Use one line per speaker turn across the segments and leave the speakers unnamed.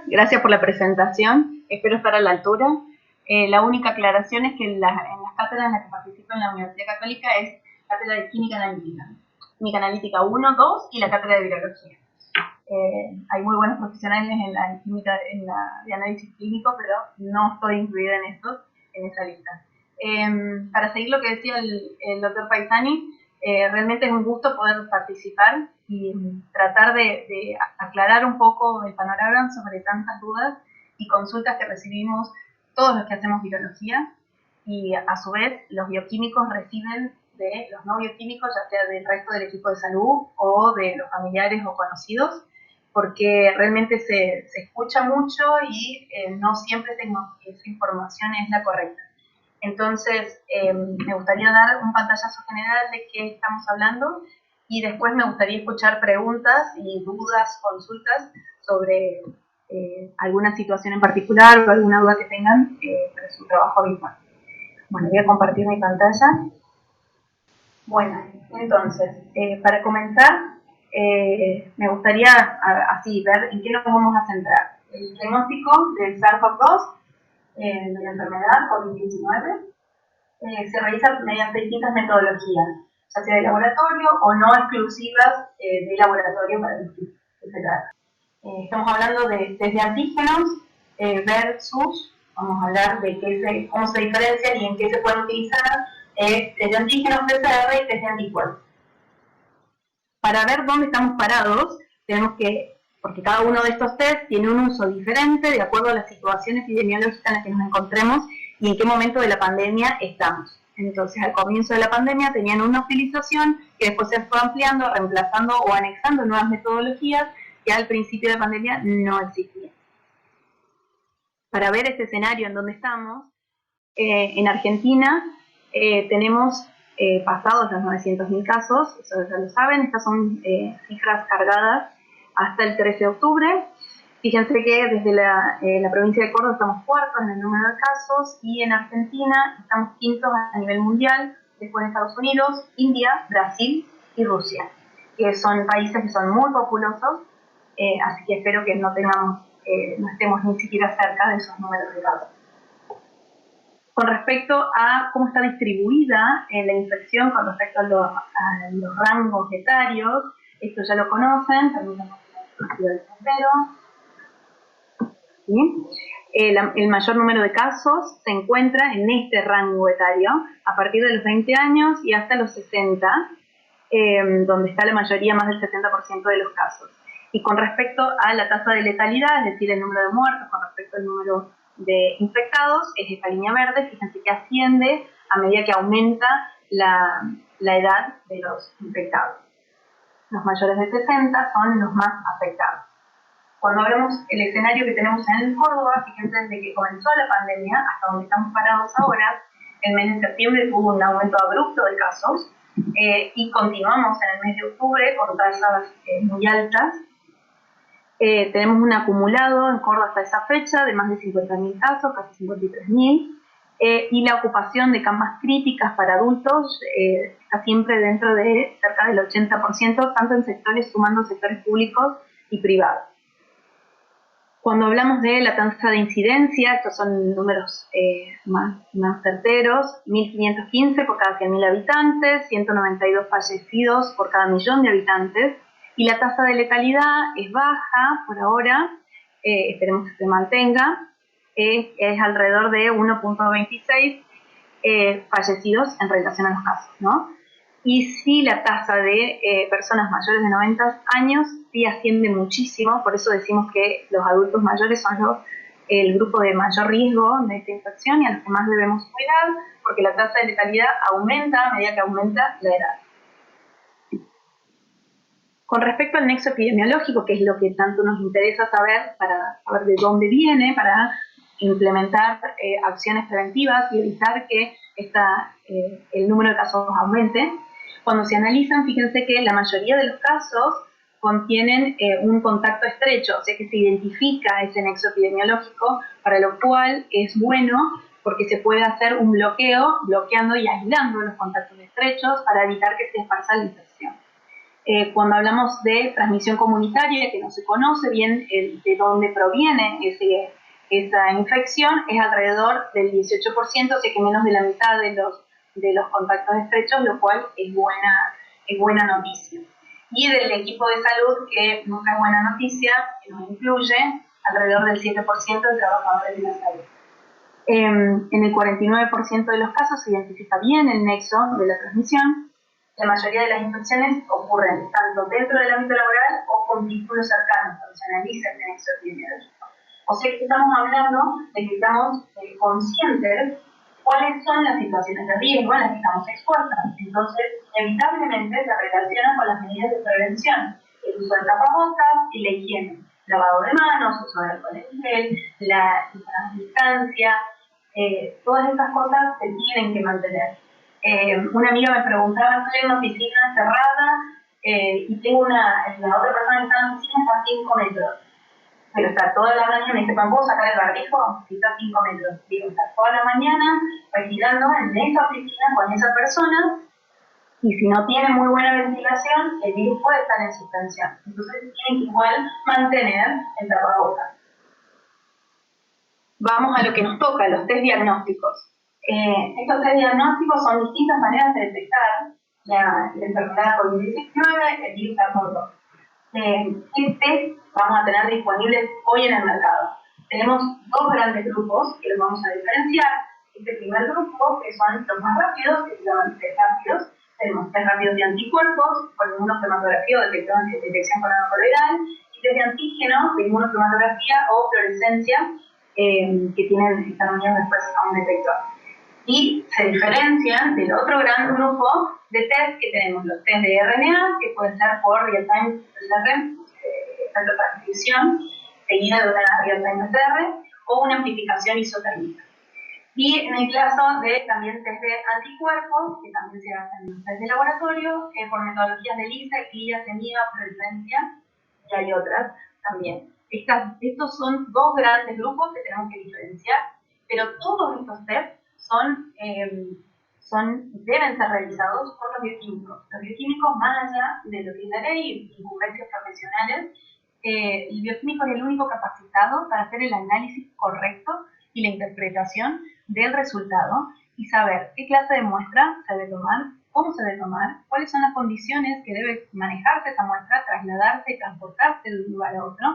Gracias por la presentación, espero estar a la altura. La única aclaración es que en las cátedras en las que participo en la Universidad Católica es cátedra de Química Analítica 1, 2 y la cátedra de Virología. Hay muy buenos profesionales en la química, de análisis clínico, pero no estoy incluida en esa lista. Para seguir lo que decía el doctor Paisani, realmente es un gusto poder participar y tratar de aclarar un poco el panorama sobre tantas dudas y consultas que recibimos todos los que hacemos virología, y a su vez los bioquímicos reciben de los no bioquímicos, ya sea del resto del equipo de salud o de los familiares o conocidos, porque realmente se escucha mucho y no siempre esa información es la correcta. Entonces, me gustaría dar un pantallazo general de qué estamos hablando y después me gustaría escuchar preguntas y dudas, consultas sobre alguna situación en particular o alguna duda que tengan para su trabajo habitual. Bueno, voy a compartir mi pantalla. Bueno, entonces, para comenzar, me gustaría así ver en qué nos vamos a centrar. El diagnóstico del SARS-CoV-2, de la enfermedad COVID-19, se realiza mediante distintas metodologías, ya sea de laboratorio o no exclusivas de laboratorio para los que se trata. Estamos hablando desde antígenos versus, vamos a hablar de cómo se diferencian y en qué se pueden utilizar desde antígenos PCR y test de anticuerpos. Para ver dónde estamos parados, tenemos que, porque cada uno de estos test tiene un uso diferente de acuerdo a la situación epidemiológica en la que nos encontremos y en qué momento de la pandemia estamos. Entonces, al comienzo de la pandemia tenían una utilización que después se fue ampliando, reemplazando o anexando nuevas metodologías que al principio de la pandemia no existían. Para ver este escenario en donde estamos, en Argentina tenemos pasados los 900.000 casos, eso ya lo saben, estas son cifras cargadas hasta el 13 de octubre. Fíjense que desde la provincia de Córdoba estamos cuartos en el número de casos y en Argentina estamos quintos a nivel mundial, después de Estados Unidos, India, Brasil y Rusia, que son países que son muy populosos, así que espero que no estemos ni siquiera cerca de esos números de casos. Con respecto a cómo está distribuida la infección, con respecto a los rangos etarios, esto ya lo conocen, también del tercero. ¿Sí? El mayor número de casos se encuentra en este rango etario, a partir de los 20 años y hasta los 60, donde está la mayoría, más del 70% de los casos. Y con respecto a la tasa de letalidad, es decir, el número de muertos con respecto al número de infectados, es esta línea verde, fíjense que asciende a medida que aumenta la edad de los infectados. Los mayores de 60 son los más afectados. Cuando hablamos el escenario que tenemos en Córdoba, fíjense desde que comenzó la pandemia hasta donde estamos parados ahora, el mes de septiembre tuvo un aumento abrupto de casos y continuamos en el mes de octubre con tasas muy altas. Tenemos un acumulado en Córdoba hasta esa fecha de más de 50.000 casos, casi 53.000, y la ocupación de camas críticas para adultos está siempre dentro de cerca del 80%, tanto en sectores, sumando sectores públicos y privados. Cuando hablamos de la tasa de incidencia, estos son números más certeros, 1.515 por cada 100.000 habitantes, 192 fallecidos por cada 1.000.000 de habitantes, y la tasa de letalidad es baja por ahora, esperemos que se mantenga, es alrededor de 1.26 fallecidos en relación a los casos, ¿no? Y sí, la tasa de personas mayores de 90 años sí asciende muchísimo, por eso decimos que los adultos mayores son el grupo de mayor riesgo de esta infección y a los que más debemos cuidar, porque la tasa de letalidad aumenta a medida que aumenta la edad. Con respecto al nexo epidemiológico, que es lo que tanto nos interesa saber para saber de dónde viene, para implementar acciones preventivas y evitar que el número de casos aumente, cuando se analizan, fíjense que la mayoría de los casos contienen un contacto estrecho, o sea que se identifica ese nexo epidemiológico, para lo cual es bueno porque se puede hacer un bloqueando y aislando los contactos estrechos para evitar que se esparza la infección. Cuando hablamos de transmisión comunitaria, que no se conoce bien de dónde proviene esa infección, es alrededor del 18%, así que menos de la mitad de los contactos estrechos, lo cual es buena noticia. Y del equipo de salud, que nunca es buena noticia, que nos incluye alrededor del 7% de trabajadores de la salud. En el 49% de los casos se identifica bien el nexo de la transmisión. La mayoría de las infecciones ocurren tanto dentro del ámbito laboral o con vínculos cercanos, cuando se analiza el nexo epidemiológico. O sea que estamos hablando de que estamos conscientes cuáles son las situaciones de riesgo en las que estamos expuestas. Entonces, inevitablemente se relaciona con las medidas de prevención, el uso de tapabocas y la higiene, lavado de manos, uso de alcohol en gel, la distancia, todas estas cosas se tienen que mantener. Una amiga me preguntaba, estoy en una oficina cerrada y tengo la otra persona que está en la oficina está a 5 metros. Pero está toda la mañana, me dice, ¿puedo sacar el barbijo? Si está a 5 metros. Digo, está toda la mañana respirando en esa oficina con esa persona, y si no tiene muy buena ventilación, el virus puede estar en suspensión. Entonces tienen que igual mantener el tapabocas. Vamos a lo que nos toca, los test diagnósticos. Estos test diagnósticos son distintas maneras de detectar la enfermedad COVID-19, el virus SARS-CoV-2. ¿Qué test vamos a tener disponibles hoy en el mercado? Tenemos dos grandes grupos que los vamos a diferenciar. Este primer grupo, que son los más rápidos, que se llaman test rápidos. Tenemos test rápidos de anticuerpos, con inmunocromatografía o detección coronavirus, y test de antígenos, de inmunocromatografía o fluorescencia, que están unidos después a un detector. Y se diferencian del otro gran grupo de test que tenemos, los test de RNA, que pueden ser por real-time PCR, transcripción seguida de una real-time PCR, o una amplificación isotérmica. Y en el caso de también test de anticuerpos, que también se hacen en los test de laboratorio, por metodologías de ELISA, CLIA, CEMIGA, fluorescencia, y hay otras también. Estos son dos grandes grupos que tenemos que diferenciar, pero todos estos tests deben ser realizados por los bioquímicos. Los bioquímicos, más allá de lo que es la ley y incumbencias profesionales, el bioquímico es el único capacitado para hacer el análisis correcto y la interpretación del resultado y saber qué clase de muestra se debe tomar, cómo se debe tomar, cuáles son las condiciones que debe manejarse esa muestra, trasladarse y transportarse de un lugar a otro,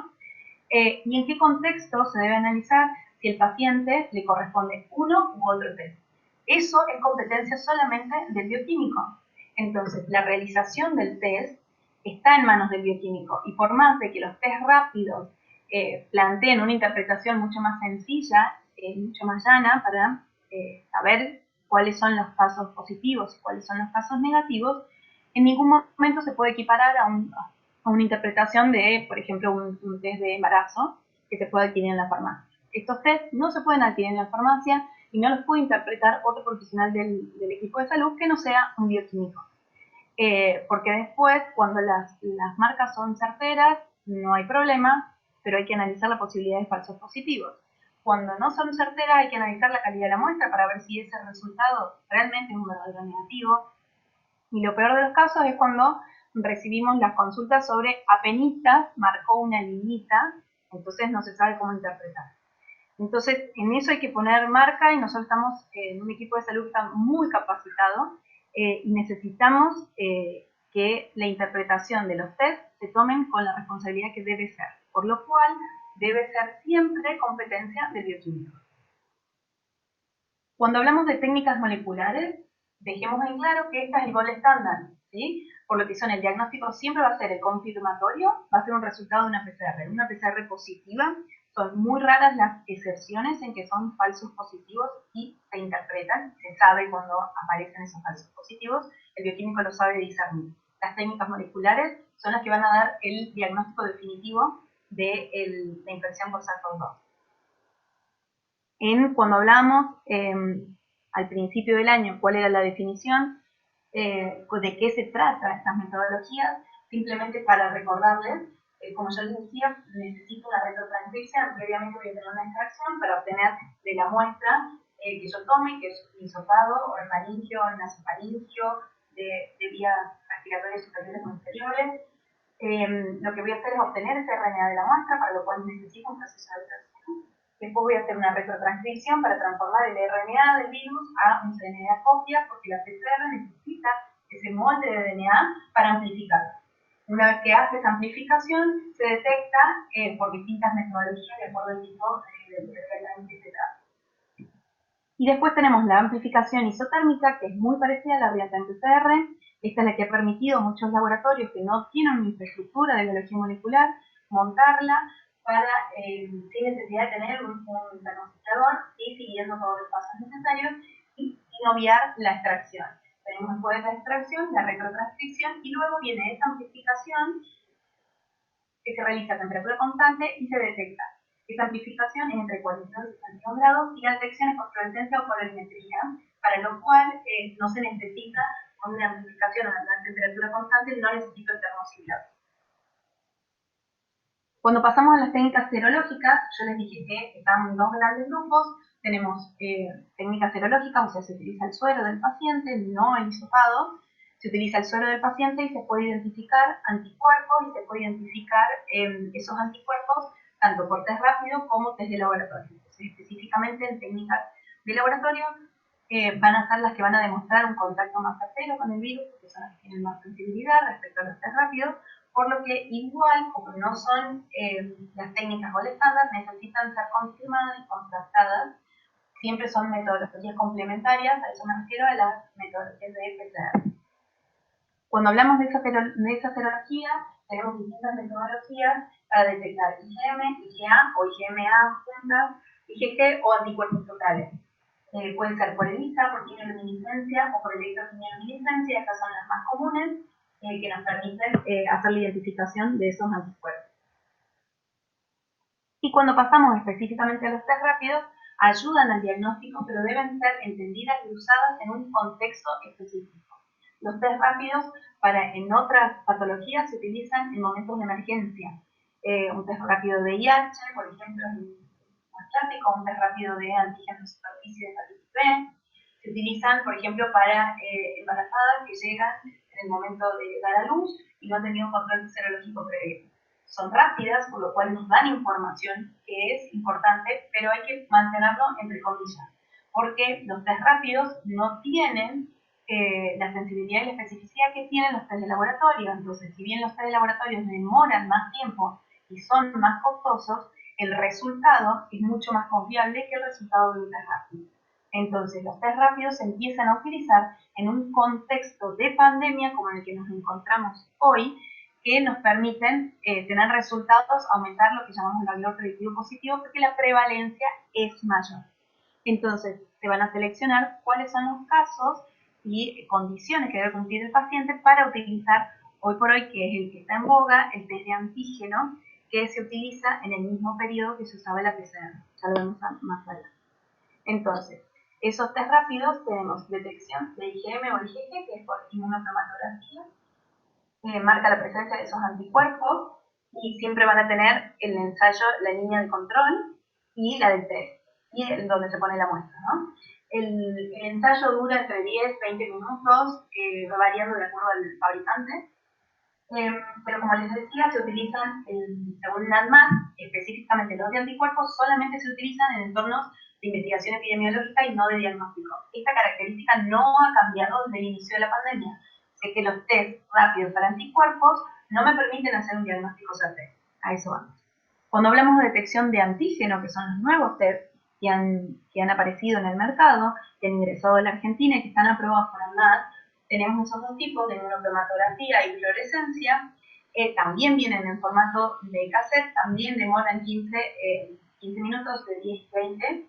y en qué contexto se debe analizar si el paciente le corresponde uno u otro test. Eso es competencia solamente del bioquímico. Entonces, la realización del test está en manos del bioquímico, y por más de que los test rápidos planteen una interpretación mucho más sencilla, mucho más llana, para saber cuáles son los casos positivos y cuáles son los casos negativos, en ningún momento se puede equiparar a una interpretación de, por ejemplo, un test de embarazo que se puede adquirir en la farmacia. Estos test no se pueden adquirir en la farmacia y no los puede interpretar otro profesional del equipo de salud que no sea un bioquímico. Porque después, cuando las marcas son certeras, no hay problema, pero hay que analizar la posibilidad de falsos positivos. Cuando no son certeras, hay que analizar la calidad de la muestra para ver si ese resultado realmente es un verdadero negativo. Y lo peor de los casos es cuando recibimos las consultas sobre apenitas, marcó una liñita, entonces no se sabe cómo interpretar. Entonces, en eso hay que poner marca, y nosotros estamos en un equipo de salud que está muy capacitado, y necesitamos que la interpretación de los test se tomen con la responsabilidad que debe ser, por lo cual debe ser siempre competencia del bioquímico. Cuando hablamos de técnicas moleculares, dejemos en claro que esta es el gold estándar, ¿sí? Por lo que son el diagnóstico siempre va a ser el confirmatorio, va a ser un resultado de una PCR. Una PCR positiva, son muy raras las excepciones en que son falsos positivos y se interpretan, se sabe cuando aparecen esos falsos positivos, el bioquímico lo sabe discernir. Las técnicas moleculares son las que van a dar el diagnóstico definitivo de la infección por SARS-CoV-2. Cuando hablamos al principio del año cuál era la definición, de qué se trata estas metodologías, simplemente para recordarles, como yo les decía, necesito una retrotranscripción, previamente voy a tener una extracción para obtener de la muestra que yo tome, que es un hisopado, orofaringio, nasofaringio, de vía respiratorios superiores o inferiores. Lo que voy a hacer es obtener ese RNA de la muestra, para lo cual necesito un proceso de adaptación. Después voy a hacer una retrotranscripción para transformar el RNA del virus a un DNA copia, porque la PCR necesita ese molde de DNA para amplificarlo. Una vez que hace esa amplificación, se detecta por distintas metodologías de acuerdo al tipo de tratamiento que se trata. Y después tenemos la amplificación isotérmica, que es muy parecida a la real-time PCR. Esta es la que ha permitido a muchos laboratorios que no tienen una infraestructura de biología molecular montarla para, sin necesidad de tener un termociclador, y siguiendo todos los pasos necesarios y sin obviar la extracción. Tenemos después la extracción, la retrotranscripción, y luego viene esa amplificación que se realiza a temperatura constante y se detecta. Esa amplificación es entre 42 y 62 grados y la detección es por fluorescencia o colorimetría, para lo cual no se necesita una amplificación a la temperatura constante, no necesito el termociclador. Cuando pasamos a las técnicas serológicas, yo les dije que están en dos grandes grupos. Tenemos técnicas serológicas, o sea, se utiliza el suero del paciente, no el hisopado. Se utiliza el suero del paciente y se puede identificar anticuerpos, y se puede identificar esos anticuerpos tanto por test rápido como test de laboratorio. Entonces, específicamente en técnicas de laboratorio van a ser las que van a demostrar un contacto más certero con el virus, porque son las que tienen más sensibilidad respecto a los test rápidos, por lo que igual, como no son las técnicas gold estándar, necesitan ser confirmadas y contrastadas. Siempre son metodologías complementarias, a eso me refiero a las metodologías de PCR. Cuando hablamos de esa serología, tenemos distintas metodologías para detectar IgM, IgA o IgMA juntas, IgG o anticuerpos totales. Puede ser por ELISA, por quimioluminiscencia o por electroquimioluminiscencia. Estas son las más comunes que nos permiten hacer la identificación de esos anticuerpos. Y cuando pasamos específicamente a los test rápidos, ayudan al diagnóstico, pero deben ser entendidas y usadas en un contexto específico. Los test rápidos en otras patologías se utilizan en momentos de emergencia. Un test rápido de VIH, por ejemplo, es más clásico, un test rápido de antígeno de superficie de hepatitis B. Se utilizan, por ejemplo, para embarazadas que llegan en el momento de dar a luz y no han tenido un control serológico previo. Son rápidas, por lo cual nos dan información que es importante, pero hay que mantenerlo entre comillas, porque los test rápidos no tienen la sensibilidad y la especificidad que tienen los test de laboratorio. Entonces, si bien los test de laboratorio demoran más tiempo y son más costosos, el resultado es mucho más confiable que el resultado de un test rápido. Entonces, los test rápidos se empiezan a utilizar en un contexto de pandemia como en el que nos encontramos hoy, que nos permiten tener resultados, aumentar lo que llamamos el valor predictivo positivo, porque la prevalencia es mayor. Entonces, se van a seleccionar cuáles son los casos y condiciones que debe cumplir el paciente para utilizar hoy por hoy, que es el que está en boga, el test de antígeno, que se utiliza en el mismo periodo que se usaba la PCR. Ya lo vemos más adelante. Entonces, esos test rápidos tenemos detección de IgM o IgG, que es por inmunotomatografía, marca la presencia de esos anticuerpos, y siempre van a tener el ensayo, la línea de control y la del test, y donde se pone la muestra, ¿no? El ensayo dura entre 10 y 20 minutos, va variando de acuerdo al fabricante, pero como les decía, se utilizan, según NADMAT, específicamente los de anticuerpos, solamente se utilizan en entornos de investigación epidemiológica y no de diagnóstico. Esta característica no ha cambiado desde el inicio de la pandemia. Sé que los test rápidos para anticuerpos no me permiten hacer un diagnóstico certero. A eso vamos. Cuando hablamos de detección de antígeno, que son los nuevos test que han aparecido en el mercado, que han ingresado a la Argentina y que están aprobados por ANMAT, tenemos esos dos tipos de inmunotomatografía y fluorescencia. También vienen en formato de cassette, también demoran 15 minutos, de 10 a 20,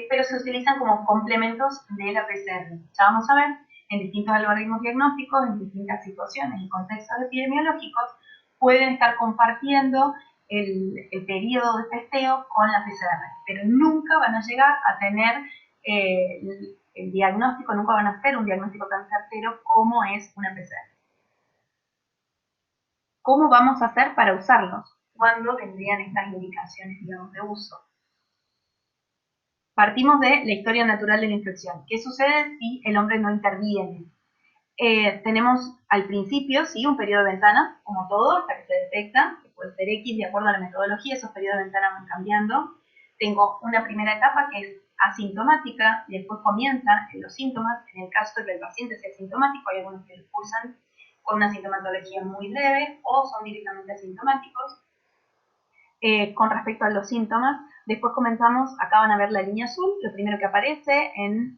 pero se utilizan como complementos de la PCR. Ya vamos a ver, en distintos algoritmos diagnósticos, en distintas situaciones y contextos epidemiológicos, pueden estar compartiendo el periodo de testeo con la PCR, pero nunca van a llegar a tener el diagnóstico, nunca van a hacer un diagnóstico tan certero como es una PCR. ¿Cómo vamos a hacer para usarlos? ¿Cuándo tendrían estas indicaciones, digamos, de uso? Partimos de la historia natural de la infección. ¿Qué sucede si el hombre no interviene? Tenemos al principio, sí, un periodo de ventana, como todo, hasta que se detecta, que puede ser X de acuerdo a la metodología, esos periodos de ventana van cambiando. Tengo una primera etapa que es asintomática, y después comienzan los síntomas. En el caso de que el paciente sea asintomático, hay algunos que lo cursan con una sintomatología muy leve o son directamente asintomáticos. Con respecto a los síntomas, después comenzamos, acá van a ver la línea azul, lo primero que aparece en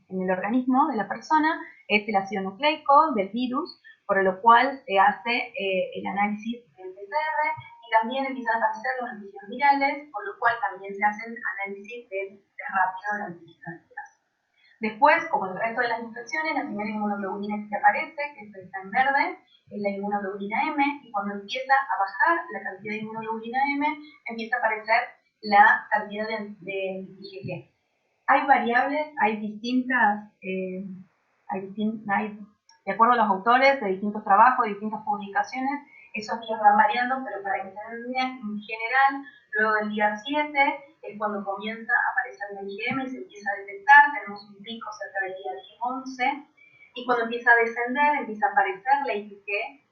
el organismo de la persona es el ácido nucleico del virus, por lo cual se hace el análisis del PCR y también empiezan a aparecer los antígenos virales, por lo cual también se hacen análisis del test rápido del antígeno viral. Después, como el resto de las infecciones, la primera inmunoglobulina que aparece, que está en verde, es la inmunoglobulina M, y cuando empieza a bajar la cantidad de inmunoglobulina M, empieza a aparecer la cantidad de IgG. Hay variables, hay distintas, de acuerdo a los autores de distintos trabajos, de distintas publicaciones, esos días van variando, pero para que se entienda, en general, luego del día 7 es cuando comienza a aparecer la IgM y se empieza a detectar, tenemos un pico cerca del día 11, y cuando empieza a descender, empieza a aparecer la IgG,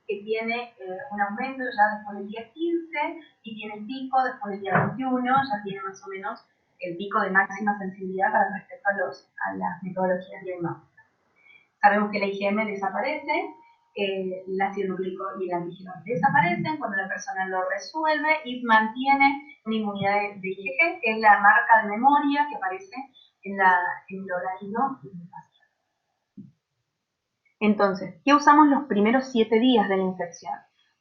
que tiene un aumento ya después del día 15, y tiene el pico después del día 21, ya tiene más o menos el pico de máxima sensibilidad para respecto a las metodologías diagnósticas. Sabemos que la IgM desaparece, el ácido nucleico y el antígeno desaparecen cuando la persona lo resuelve y mantiene una inmunidad de IgG, que es la marca de memoria que aparece en el organismo del paciente. Entonces, ¿qué usamos los primeros 7 días de la infección?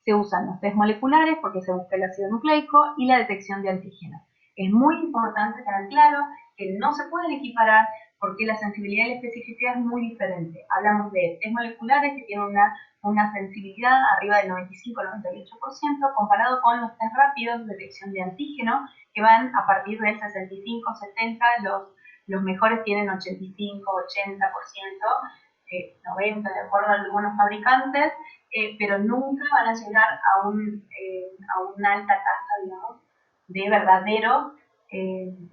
Se usan los test moleculares porque se busca el ácido nucleico y la detección de antígenos. Es muy importante tener claro que no se pueden equiparar porque la sensibilidad y la especificidad es muy diferente. Hablamos de test moleculares que tienen una sensibilidad arriba del 95-98% comparado con los test rápidos de detección de antígeno que van a partir del 65-70%, los mejores tienen 85-80%, 90% de acuerdo a algunos fabricantes, pero nunca van a llegar a una alta tasa, digamos, de verdaderos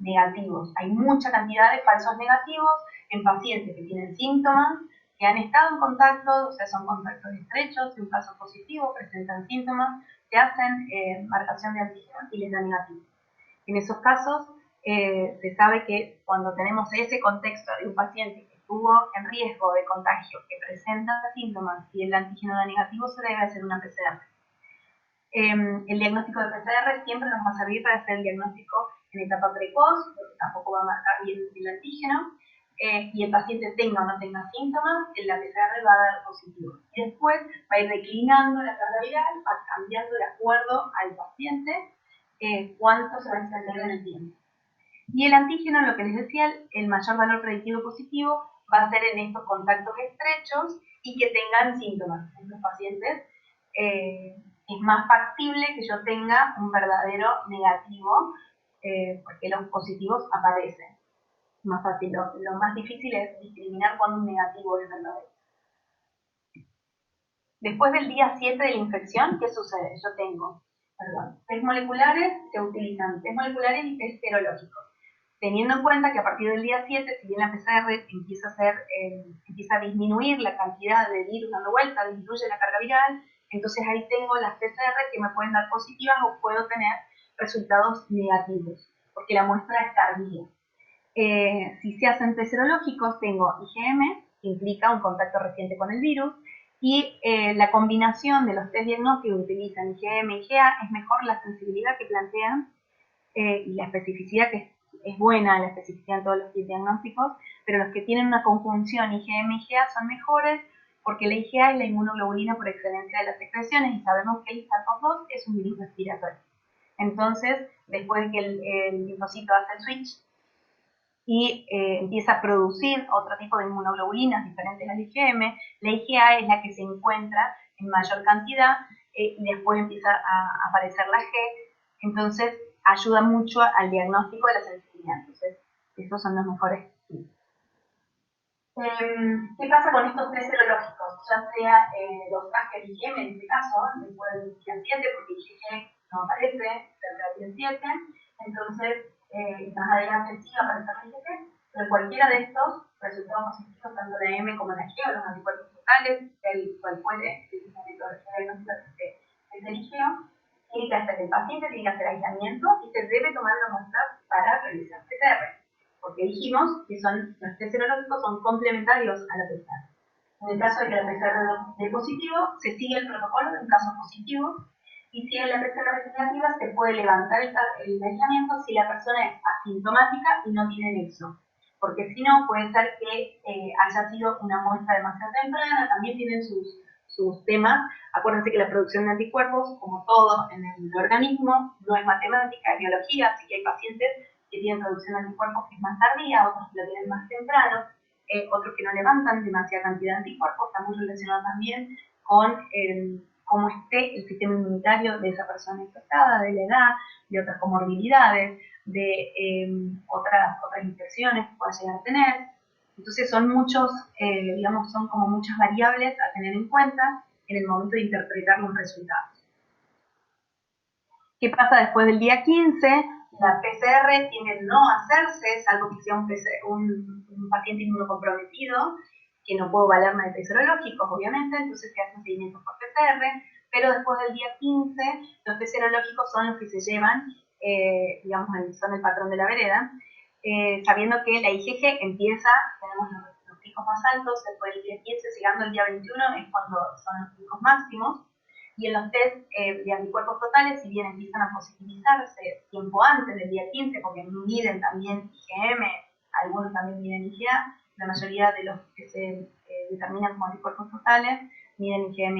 negativos. Hay mucha cantidad de falsos negativos en pacientes que tienen síntomas, que han estado en contacto, o sea, son contactos estrechos, si un caso positivo presentan síntomas, se hacen marcación de antígenos y les da negativo. En esos casos, se sabe que cuando tenemos ese contexto de un paciente que estuvo en riesgo de contagio, que presenta síntomas y el antígeno da negativo, se debe hacer una PCR. El diagnóstico de PCR siempre nos va a servir para hacer el diagnóstico en etapa precoz, porque tampoco va a marcar bien el antígeno, y el paciente tenga o no tenga síntomas, la PCR va a dar positivo. Y después va a ir declinando la carga viral, va cambiando de acuerdo al paciente cuánto se va a extender en el tiempo. Y el antígeno, lo que les decía, el mayor valor predictivo positivo va a ser en estos contactos estrechos y que tengan síntomas. En los pacientes es más factible que yo tenga un verdadero negativo porque los positivos aparecen. Más fácil, lo más difícil es discriminar cuando un negativo es verdadero. Después del día 7 de la infección, ¿qué sucede? Yo tengo, test moleculares, se utilizan test moleculares y test serológicos. Teniendo en cuenta que a partir del día 7, si bien la PCR empieza a disminuir la cantidad de virus dando vuelta, disminuye la carga viral, entonces ahí tengo las PCR que me pueden dar positivas o puedo tener resultados negativos, porque la muestra es tardía. Si se hacen test serológicos, tengo IgM, que implica un contacto reciente con el virus, y la combinación de los test diagnósticos que utilizan IgM y IgA es mejor la sensibilidad que plantean y la especificidad que es buena, la especificidad en todos los diagnósticos, pero los que tienen una conjunción IgM y IgA son mejores porque la IgA es la inmunoglobulina por excelencia de las secreciones y sabemos que el SARS-CoV-2 es un virus respiratorio. Entonces, después de que el linfocito hace el switch y empieza a producir otro tipo de inmunoglobulinas diferentes al IgM, la IgA es la que se encuentra en mayor cantidad y después empieza a aparecer la G. Entonces, ayuda mucho al diagnóstico de la sensibilidad. Entonces, estos son los mejores tips. ¿Qué pasa con estos test serológicos? Ya sea los trajes de IgM, en este caso, después del día 7, porque IgG no aparece cerca del día 7, entonces más adelante sí va a aparecer el IgG, pero cualquiera de estos resultados positivos tanto en la M como en la G, o los anticuerpos totales, el cual puede, es la metodología diagnóstica que se eligió, tiene que hacer el paciente, tiene que hacer aislamiento y se debe tomar una muestra para realizar PCR. Porque dijimos que los test serológicos son complementarios a la PCR. En el caso de que la PCR dé positivo, se sigue el protocolo de un caso positivo, y si en la PCR negativa se puede levantar el aislamiento si la persona es asintomática y no tiene nexo. Porque si no, puede ser que haya sido una muestra demasiado temprana, también tienen sus temas. Acuérdense que la producción de anticuerpos, como todo en el organismo, no es matemática, es biología, así que hay pacientes que tienen producción de anticuerpos que es más tardía, otros que lo tienen más temprano, otros que no levantan demasiada cantidad de anticuerpos, está muy relacionado también con cómo esté el sistema inmunitario de esa persona infectada, de la edad, de otras comorbilidades, de otras infecciones que pueda llegar a tener. Entonces son muchos, digamos, son como muchas variables a tener en cuenta en el momento de interpretar los resultados. ¿Qué pasa después del día 15? La PCR tiene no hacerse, salvo que sea un paciente inmunocomprometido, que no puedo valerme de test serológicos, obviamente, entonces se hacen seguimientos por PCR, pero después del día 15, los test serológicos son los que se llevan, digamos, son el patrón de la vereda, sabiendo que la IgG empieza, tenemos los picos más altos, después del día 15, llegando al día 21, es cuando son los picos máximos, y en los test de anticuerpos totales, si bien empiezan a positivizarse tiempo antes del día 15, porque miden también IgM, algunos también miden IgA, la mayoría de los que se determinan como anticuerpos totales miden IgM,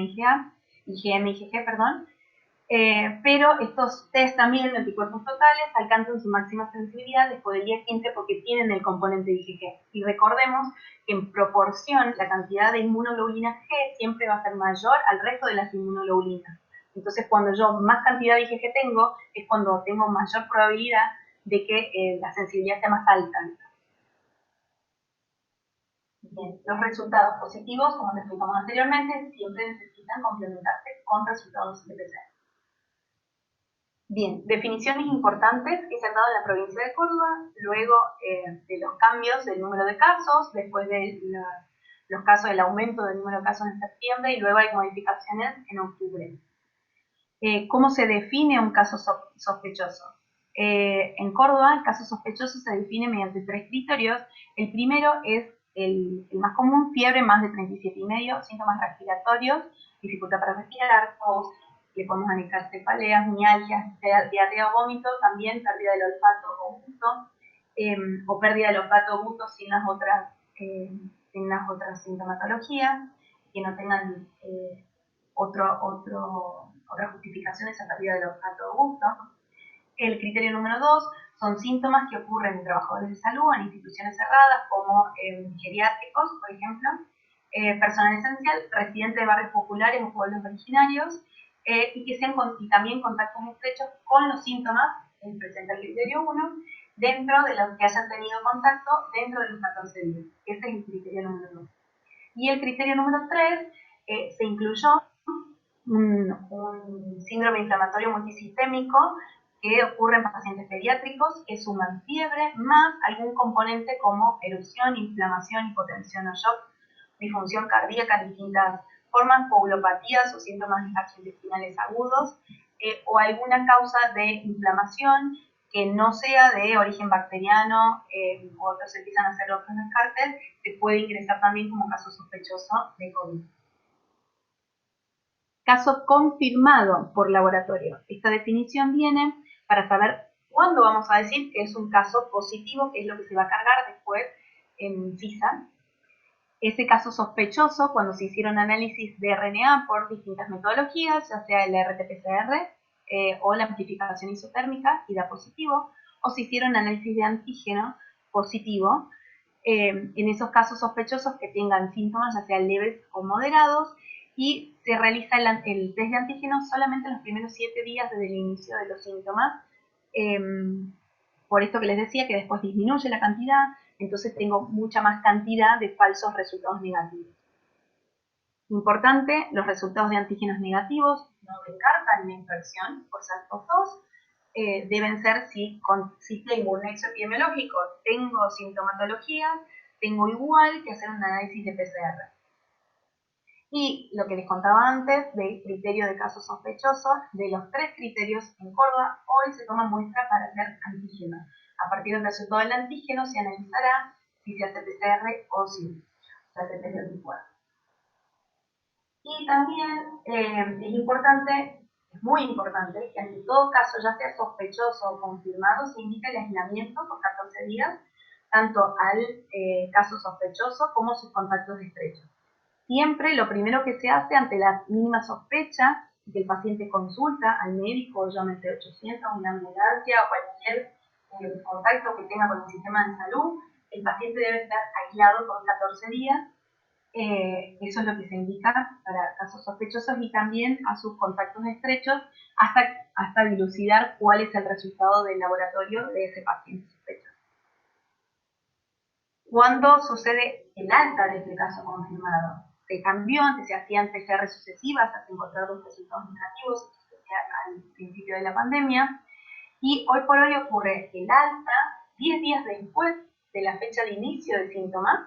IgG, perdón. Pero estos test también de anticuerpos totales alcanzan su máxima sensibilidad después del día 15 porque tienen el componente IgG. Y recordemos que en proporción la cantidad de inmunoglobulina G siempre va a ser mayor al resto de las inmunoglobulinas. Entonces cuando yo más cantidad de IgG tengo, es cuando tengo mayor probabilidad de que la sensibilidad sea más alta. Bien, los resultados positivos, como les explicamos anteriormente, siempre necesitan complementarse con resultados de PCR. Bien, definiciones importantes que se han dado en la provincia de Córdoba, luego de los cambios del número de casos, después de los casos del aumento del número de casos en septiembre y luego hay modificaciones en octubre. ¿Cómo se define un caso sospechoso? En Córdoba, el caso sospechoso se define mediante 3 criterios. El primero es el más común, fiebre más de 37,5, síntomas respiratorios, dificultad para respirar, tos, le podemos anexar cefaleas, mialgias, diarrea o vómito, también pérdida del olfato o gusto, o pérdida del olfato o gusto sin las otras sintomatologías, que no tengan otra justificación esa pérdida del olfato o gusto. El criterio número 2 son síntomas que ocurren en trabajadores de salud o en instituciones cerradas como geriátricos, por ejemplo, personal esencial, residentes de barrios populares o pueblos originarios, y también contactos estrechos con los síntomas, presenta el criterio 1, dentro de los que hayan tenido contacto dentro de los 14 días. Ese es el criterio número 2. Y el criterio número 3 se incluyó un síndrome inflamatorio multisistémico que ocurre en pacientes pediátricos, que suman fiebre más algún componente como erupción, inflamación, hipotensión o shock, disfunción cardíaca en distintas formas, coagulopatías o síntomas gastrointestinales agudos, o alguna causa de inflamación que no sea de origen bacteriano, otros se empiezan a hacer otros descartes, se puede ingresar también como caso sospechoso de COVID. Caso confirmado por laboratorio. Esta definición viene para saber cuándo vamos a decir que es un caso positivo, que es lo que se va a cargar después en CISA. Ese caso sospechoso, cuando se hicieron análisis de RNA por distintas metodologías, ya sea el RT-PCR o la amplificación isotérmica y da positivo, o se hicieron análisis de antígeno positivo, en esos casos sospechosos que tengan síntomas ya sea leves o moderados, y se realiza el test de antígeno solamente en los primeros 7 días desde el inicio de los síntomas, por esto que les decía que después disminuye la cantidad, entonces tengo mucha más cantidad de falsos resultados negativos. Importante, los resultados de antígenos negativos no descartan la infección por SARS-CoV-2, deben ser si tengo un nexo epidemiológico, tengo sintomatología, tengo igual que hacer un análisis de PCR. Y lo que les contaba antes del criterio de casos sospechosos, de los 3 criterios en Córdoba, hoy se toma muestra para hacer antígeno. A partir del resultado del antígeno se analizará si se hace PCR o si se hace test de anticuerpos. Y también es importante, es muy importante, que ante todo caso, ya sea sospechoso o confirmado, se indica el aislamiento por 14 días, tanto al caso sospechoso como sus contactos estrechos. Siempre lo primero que se hace ante la mínima sospecha, que el paciente consulta al médico, llámese 800, una ambulancia o cualquier contacto que tenga con el sistema de salud, el paciente debe estar aislado por 14 días. Eso es lo que se indica para casos sospechosos y también a sus contactos estrechos hasta dilucidar cuál es el resultado del laboratorio de ese paciente sospechoso. ¿Cuándo sucede el alta de este caso confirmado? Se cambió, antes se hacían PCR sucesivas hasta encontrar los resultados negativos al principio de la pandemia, y hoy por hoy ocurre el alta 10 días después de la fecha de inicio de síntomas,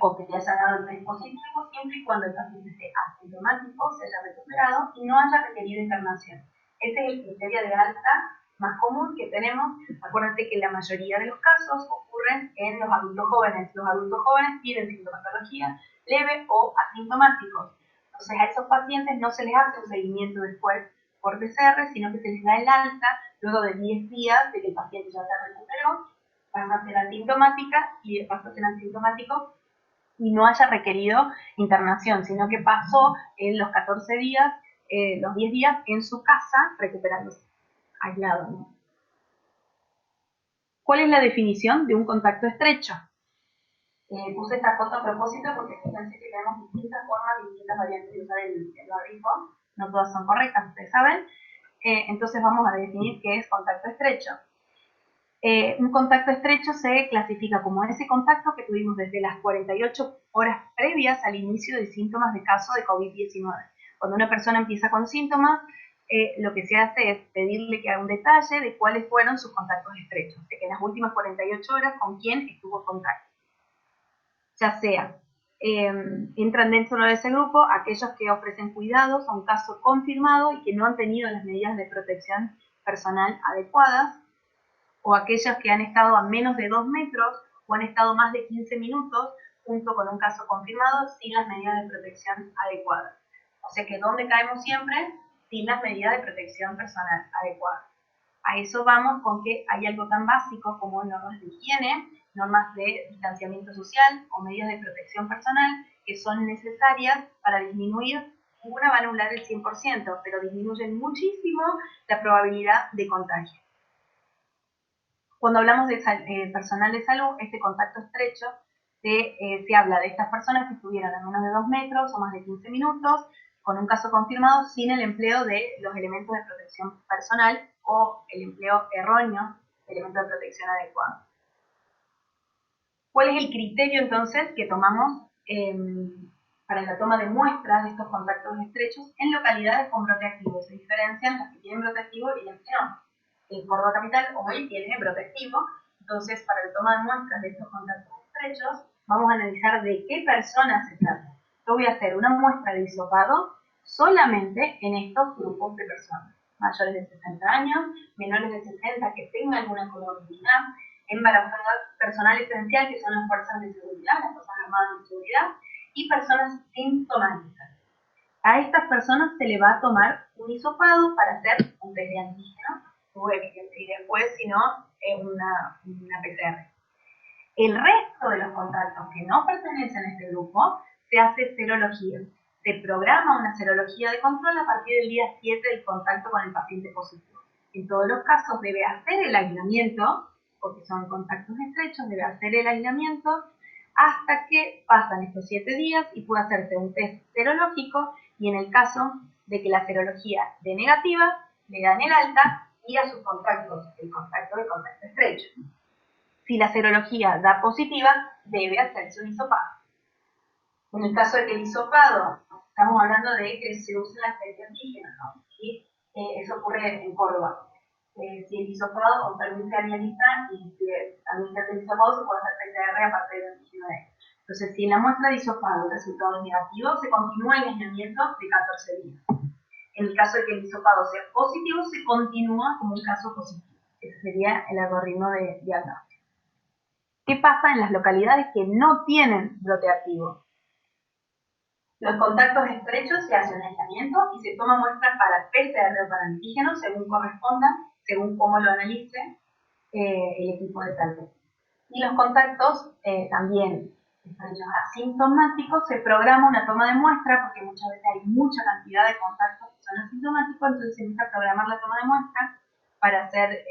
o que te haya dado el test positivo, siempre y cuando el paciente esté asintomático, se haya recuperado y no haya requerido internación. Ese es el criterio de alta más común que tenemos. Acuérdense que la mayoría de los casos ocurren en los adultos jóvenes. Los adultos jóvenes tienen sintomatología leve o asintomáticos. Entonces a esos pacientes no se les hace un seguimiento después por PCR, sino que se les da el alta luego de 10 días de que el paciente ya se recuperó, pasa a ser asintomática y pasa a ser asintomático y no haya requerido internación, sino que pasó en los 14 días, los 10 días en su casa recuperándose, aislado, ¿no? ¿Cuál es la definición de un contacto estrecho? Puse esta foto a propósito porque fíjense que tenemos distintas formas, distintas variantes de usar el barbijo, no todas son correctas, ustedes saben. Entonces vamos a definir qué es contacto estrecho. Un contacto estrecho se clasifica como ese contacto que tuvimos desde las 48 horas previas al inicio de síntomas de caso de COVID-19. Cuando una persona empieza con síntomas, lo que se hace es pedirle que haga un detalle de cuáles fueron sus contactos estrechos, de que en las últimas 48 horas con quién estuvo en contacto. Ya sea, entran dentro de ese grupo aquellos que ofrecen cuidados a un caso confirmado y que no han tenido las medidas de protección personal adecuadas, o aquellos que han estado a menos de 2 metros o han estado más de 15 minutos junto con un caso confirmado sin las medidas de protección adecuadas. O sea que ¿dónde caemos siempre? Sin las medidas de protección personal adecuadas. A eso vamos con que hay algo tan básico como normas de higiene, normas de distanciamiento social o medidas de protección personal que son necesarias para disminuir, ninguna va a anular el 100%, pero disminuyen muchísimo la probabilidad de contagio. Cuando hablamos de personal de salud, este contacto estrecho se habla de estas personas que estuvieron a menos de 2 metros o más de 15 minutos con un caso confirmado sin el empleo de los elementos de protección personal o el empleo erróneo de elementos de protección adecuados. ¿Cuál es el criterio entonces que tomamos para la toma de muestras de estos contactos estrechos en localidades con brote activo? Se diferencian las que tienen brote activo y las que no. En Córdoba Capital hoy tiene brote activo, entonces para la toma de muestras de estos contactos estrechos vamos a analizar de qué personas se trata. Yo voy a hacer una muestra de hisopado solamente en estos grupos de personas, mayores de 60 años, menores de 60 que tengan alguna comorbilidad, embarazadas, personal esencial que son las fuerzas de seguridad, las fuerzas armadas de seguridad, y personas sintomáticas. A estas personas se le va a tomar un hisopado para hacer un test de antígeno, y después, si no, una PCR. El resto de los contactos que no pertenecen a este grupo se hace serología. Se programa una serología de control a partir del día 7 del contacto con el paciente positivo. En todos los casos debe hacer el aislamiento, porque son contactos estrechos, debe hacer el aislamiento hasta que pasan estos 7 días y puede hacerse un test serológico, y en el caso de que la serología dé negativa, le dan el alta y a sus contactos, el contacto estrecho. Si la serología da positiva, debe hacerse un hisopado. En el caso de que el hisopado, estamos hablando de que se usa la test de antígeno, ¿no? Y eso ocurre en Córdoba. si el hisopado o permite alienista y si también se hace el hisopado se puede hacer PCR aparte del antígeno de. Entonces, si en la muestra de hisopado el resultado es negativo, se continúa el aislamiento de 14 días. En el caso de que el hisopado sea positivo, se continúa como un caso positivo. Ese sería el algoritmo de diagnóstico. ¿Qué pasa en las localidades que no tienen brote activo? Los contactos estrechos se hace un aislamiento y se toma muestras para PCR o para antígenos según corresponda, según cómo lo analice el equipo de salud. Y los contactos también estrechos asintomáticos, se programa una toma de muestra porque muchas veces hay mucha cantidad de contactos que son asintomáticos, entonces se necesita programar la toma de muestra para hacer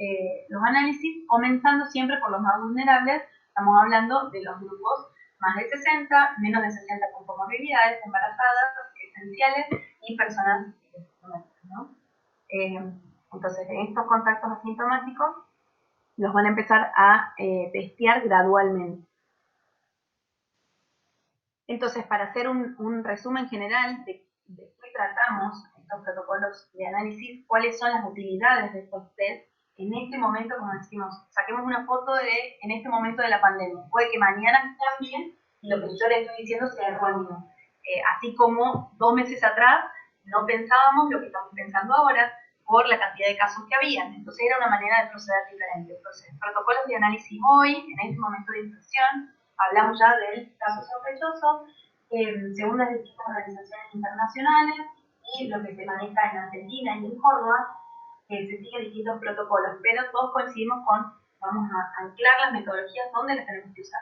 los análisis, comenzando siempre por los más vulnerables. Estamos hablando de los grupos más de 60, menos de 60 con comorbilidades, embarazadas, esenciales y personas asintomáticas, ¿no? Entonces, estos contactos asintomáticos los van a empezar a testear gradualmente. Entonces, para hacer un resumen general de qué tratamos estos protocolos de análisis, cuáles son las utilidades de estos test, en este momento, como decimos, saquemos una foto de en este momento de la pandemia. Puede que mañana cambie y lo que yo le estoy diciendo sea erróneo. Así como 2 meses atrás no pensábamos lo que estamos pensando ahora por la cantidad de casos que habían. Entonces era una manera de proceder diferente. Entonces, protocolos de análisis hoy, en este momento de infección, hablamos ya del caso sospechoso, según las distintas organizaciones internacionales y lo que se maneja en Argentina y en Córdoba, se siguen distintos protocolos, pero todos coincidimos con, vamos a anclar las metodologías donde las tenemos que usar.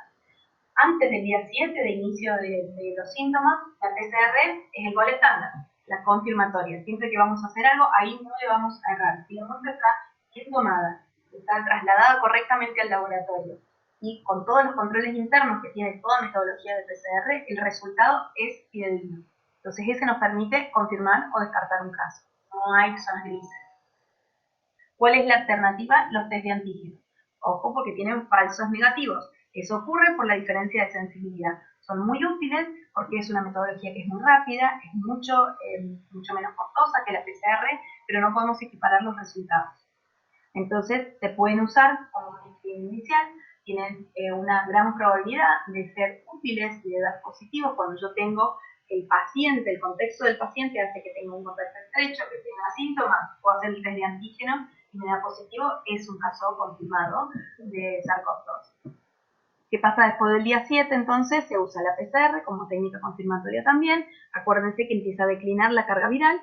Antes del día 7 de inicio de los síntomas, la PCR es el gol estándar, la confirmatoria. Siempre que vamos a hacer algo, ahí no le vamos a errar. Si la muestra está bien tomada, está trasladada correctamente al laboratorio y con todos los controles internos que tiene toda metodología de PCR, el resultado es fidedigno. Entonces ese nos permite confirmar o descartar un caso. No hay zonas grises. ¿Cuál es la alternativa? Los test de antígenos. Ojo, porque tienen falsos negativos. Eso ocurre por la diferencia de sensibilidad. Son muy útiles porque es una metodología que es muy rápida, es mucho menos costosa que la PCR, pero no podemos equiparar los resultados. Entonces, se pueden usar como un screening inicial, tienen una gran probabilidad de ser útiles y de dar positivos cuando yo tengo el paciente, el contexto del paciente hace que tenga un contacto estrecho, que tenga síntomas, puedo hacer el test de antígeno y me da positivo, es un caso confirmado de SARS-CoV-2. ¿Qué pasa después del día 7? Entonces se usa la PCR como técnica confirmatoria también. Acuérdense que empieza a declinar la carga viral,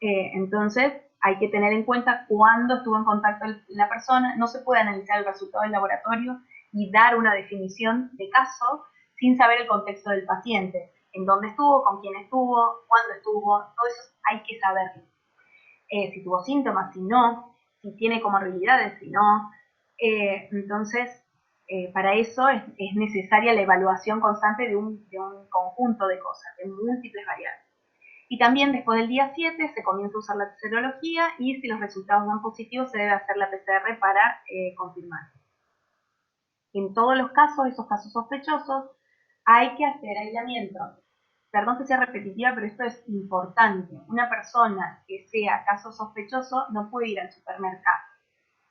entonces hay que tener en cuenta cuándo estuvo en contacto la persona. No se puede analizar el resultado del laboratorio y dar una definición de caso sin saber el contexto del paciente. En dónde estuvo, con quién estuvo, cuándo estuvo, todo eso hay que saberlo. Si tuvo síntomas, si no, si tiene comorbilidades, si no. Entonces, para eso es necesaria la evaluación constante de un conjunto de cosas, de múltiples variables. Y también después del día 7 se comienza a usar la serología y si los resultados dan positivos se debe hacer la PCR para confirmar. En todos los casos, esos casos sospechosos, hay que hacer aislamiento. Perdón que sea repetitiva, pero esto es importante. Una persona que sea caso sospechoso no puede ir al supermercado.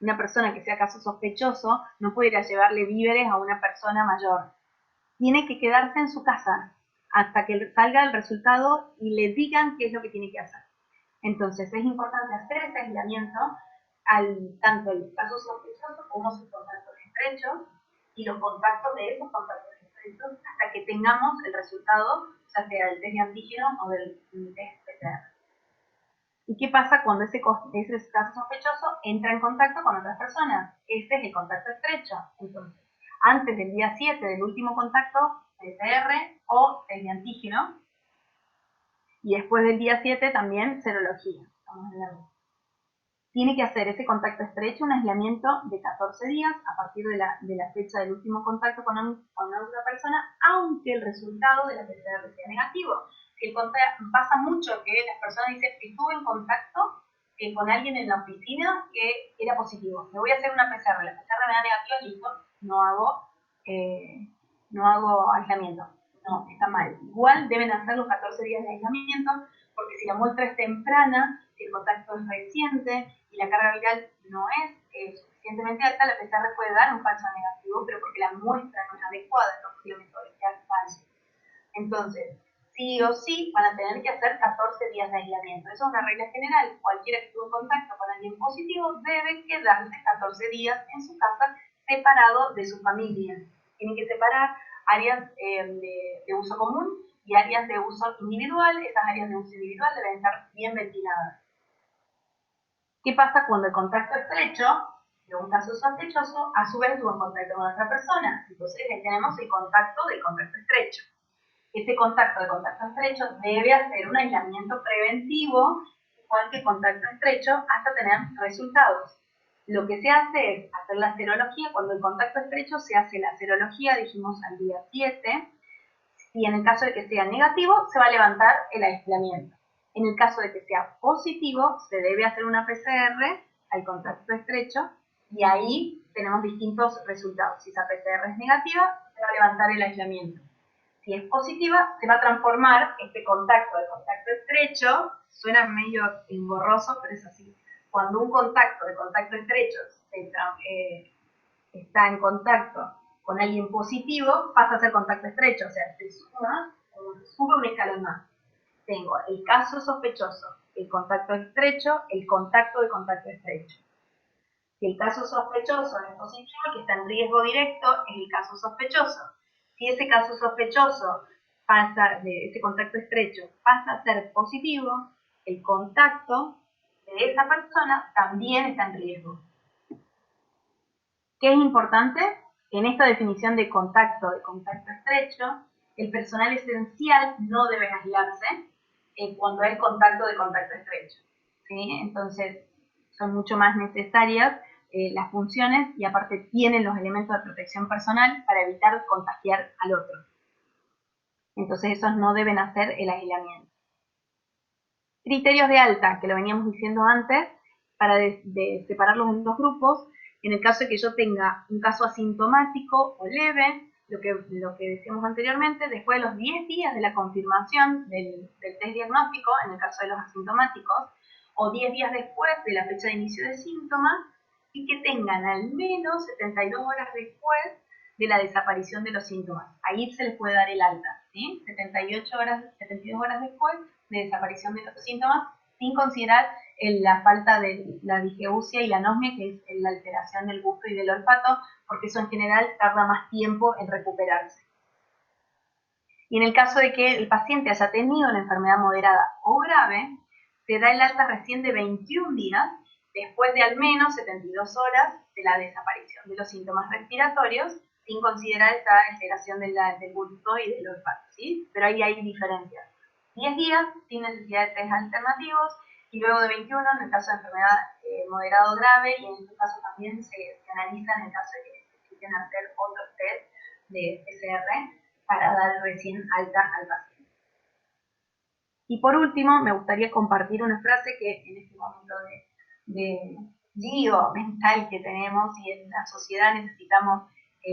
Una persona que sea caso sospechoso no puede ir a llevarle víveres a una persona mayor. Tiene que quedarse en su casa hasta que salga el resultado y le digan qué es lo que tiene que hacer. Entonces es importante hacer ese aislamiento tanto el caso sospechoso como sus contactos estrechos y los contactos de esos contactos estrechos hasta que tengamos el resultado, ya sea del test de antígeno o del test PCR. ¿Y qué pasa cuando ese caso sospechoso entra en contacto con otras personas? Ese es el contacto estrecho. Entonces, antes del día 7 del último contacto, PCR o test de antígeno, y después del día 7 también serología. Estamos hablando. Tiene que hacer ese contacto estrecho un aislamiento de 14 días a partir de la fecha del último contacto con una otra persona, aunque el resultado de la PCR sea negativo. Pasa mucho que las personas dicen que estuve en contacto con alguien en la oficina que era positivo. Me voy a hacer una PCR, la PCR me da negativa, listo, no hago aislamiento. No, está mal. Igual deben hacer los 14 días de aislamiento, porque si la muestra es temprana, si el contacto es reciente y la carga viral no es suficientemente alta, la PCR puede dar un falso negativo, pero porque la muestra no es adecuada, no porque la metodología es falsa. Entonces, sí o sí van a tener que hacer 14 días de aislamiento. Eso es una regla general. Cualquiera que tuvo contacto con alguien positivo debe quedarse 14 días en su casa separado de su familia. Tienen que separar áreas de uso común y áreas de uso individual. Esas áreas de uso individual deben estar bien ventiladas. ¿Qué pasa cuando el contacto estrecho de un caso sospechoso a su vez tuvo contacto con otra persona? Entonces ahí tenemos el contacto del contacto estrecho. Ese contacto de contacto estrecho debe hacer un aislamiento preventivo, igual que contacto estrecho, hasta tener resultados. Lo que se hace es hacer la serología. Cuando el contacto estrecho se hace la serología, dijimos al día 7, y en el caso de que sea negativo, se va a levantar el aislamiento. En el caso de que sea positivo, se debe hacer una PCR al contacto estrecho, y ahí tenemos distintos resultados. Si esa PCR es negativa, se va a levantar el aislamiento. Si es positiva, se va a transformar este contacto de contacto estrecho, suena medio engorroso, pero es así. Cuando un contacto de contacto estrecho está en contacto con alguien positivo, pasa a ser contacto estrecho, o sea, se sube un escalón más. Tengo el caso sospechoso, el contacto estrecho, el contacto de contacto estrecho. Si el caso sospechoso es positivo, el que está en riesgo directo es el caso sospechoso. Si ese caso sospechoso pasa de ese contacto estrecho pasa a ser positivo, el contacto de esa persona también está en riesgo. ¿Qué es importante? En esta definición de contacto estrecho, el personal esencial no debe aislarse cuando hay contacto de contacto estrecho. ¿Sí? Entonces, son mucho más necesarias las funciones y aparte tienen los elementos de protección personal para evitar contagiar al otro. Entonces esos no deben hacer el aislamiento. Criterios de alta, que lo veníamos diciendo antes, para separarlos en dos grupos. En el caso de que yo tenga un caso asintomático o leve, lo que decíamos anteriormente, después de los 10 días de la confirmación del test diagnóstico, en el caso de los asintomáticos, o 10 días después de la fecha de inicio de síntomas, y que tengan al menos 72 horas después de la desaparición de los síntomas. Ahí se les puede dar el alta, ¿sí? 72 horas después de desaparición de los síntomas, sin considerar la falta de la digeusia y la anosmia, que es la alteración del gusto y del olfato, porque eso en general tarda más tiempo en recuperarse. Y en el caso de que el paciente haya tenido una enfermedad moderada o grave, se da el alta recién de 21 días, después de al menos 72 horas de la desaparición de los síntomas respiratorios, sin considerar esta alteración del gusto y del olfato, ¿sí? Pero ahí hay diferencias. 10 días sin necesidad de test alternativos, y luego de 21 en el caso de enfermedad moderado o grave, y en este caso también se analiza en el caso de que necesiten hacer otros test de PCR para dar recién alta al paciente. Y por último, me gustaría compartir una frase que en este momento de lío mental que tenemos y en la sociedad necesitamos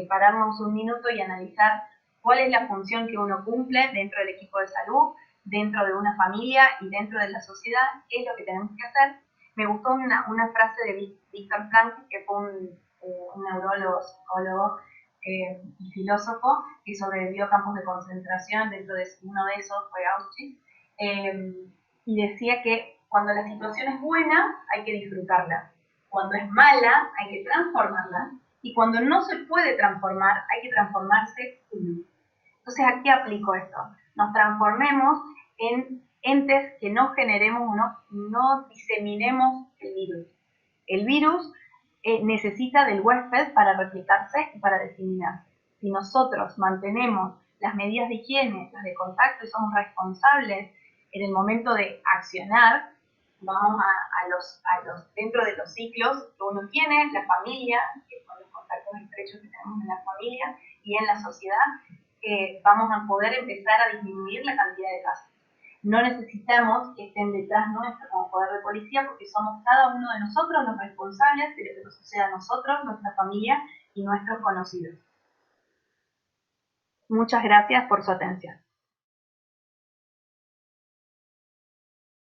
pararnos un minuto y analizar cuál es la función que uno cumple dentro del equipo de salud, dentro de una familia y dentro de la sociedad, qué es lo que tenemos que hacer. Me gustó una frase de Viktor Frankl, que fue un neurólogo, psicólogo y filósofo, que sobrevivió a campos de concentración. Dentro de uno de esos fue Auschwitz, y decía que cuando la situación es buena hay que disfrutarla, cuando es mala hay que transformarla, y cuando no se puede transformar hay que transformarse uno. Entonces, ¿a qué aplico esto? Nos transformemos en entes que no generemos o no diseminemos el virus. El virus necesita del huésped para replicarse y para diseminarse. Si nosotros mantenemos las medidas de higiene, las de contacto, y somos responsables en el momento de accionar, vamos dentro de los ciclos que uno tiene, la familia, que son los contactos estrechos que tenemos en la familia y en la sociedad, vamos a poder empezar a disminuir la cantidad de casos. No necesitamos que estén detrás nuestro como poder de policía, porque somos cada uno de nosotros los responsables de lo que nos suceda a nosotros, nuestra familia y nuestros conocidos. Muchas gracias por su atención.